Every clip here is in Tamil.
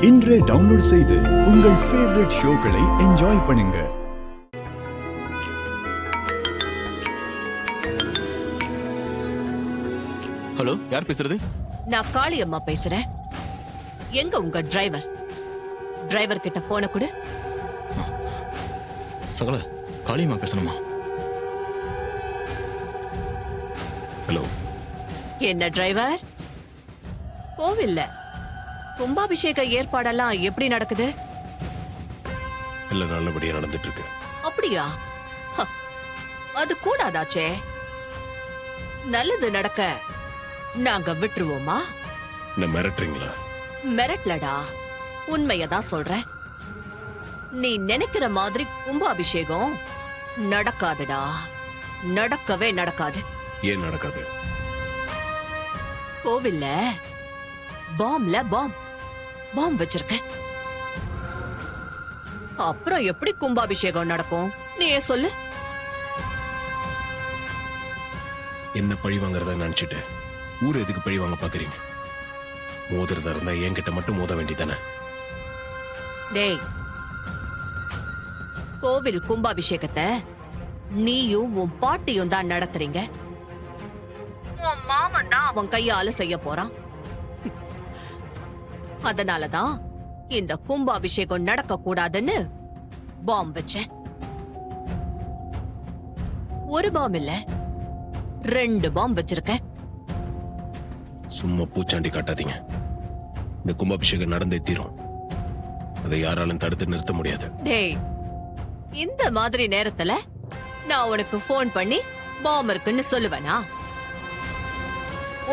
இன்றே டவுன்லோட் செய்து உங்கள் ஃபேவரட் ஷோக்களை என்ஜாய் பண்ணுங்க. ஹலோ, யார் பேசுறது? நான் காளி அம்மா பேசுறேன். எங்க உங்க டிரைவர்? டிரைவர் கிட்ட போன கொடு. சகல, காளியம்மா பேசணுமா? ஹலோ. என்ன டிரைவர்? கோவில்ல கும்பாபிஷேக ஏற்பாடெல்லாம் எப்படி நடக்குது? இல்ல, நல்லபடியா நடந்துட்டு இருக்கு. அப்படியா? அது கூடாதாச்சே. நல்லது நடக்க நாங்க விட்டுருவோமா? என்ன மிரட்டுறீங்களா? மிரட்டலடா, உண்மையதான் சொல்றேன். நீ நினைக்கிற மாதிரி கும்பாபிஷேகம் நடக்காதுடா. நடக்கவே நடக்காது. ஏன் நடக்காது? கோவில்ல பாம் வச்சிருக்கேன். அப்புறம் எப்படி கும்பாபிஷேகம் நடக்கும்? நீயே சொல்லு. என்ன பழி வாங்குறதா நினைச்சிட்டு ஊர் எதுக்கு பழி வாங்க பாக்குறீங்க? மோதிரதா இருந்தா என்கிட்ட மட்டும் மோத வேண்டியதானே? டேய், கோவில் கும்பாபிஷேகத்தை நீயும் உன் பாட்டியும் தான் நடத்துறீங்க. உன் மாமன் தான் அவன் கையால செய்ய போறான். அதனாலதான் இந்த கும்பாபிஷேகம் நடக்க கூடாதுன்னு பாம் வச்சேன். ஒரு பாம் இல்ல, 2 பாம் வச்சிருக்கேன். சும்மா பூச்சாண்டி காட்டாதீங்க. இந்த கும்பாபிஷேகம் நடந்தே தீரும். அதை யாராலும் தடுத்து நிறுத்த முடியாது. டேய், இந்த மாதிரி நேரத்துல நான் உனக்கு போன் பண்ணி பாம் இருக்குன்னு சொல்லுவேனா?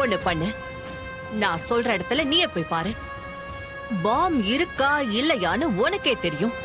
ஒண்ணு பண்ணு, நான் சொல்ற இடத்துல நீயே போய் பாரு. பாம் இருக்கா இல்லையான்னு உனக்கே தெரியும்.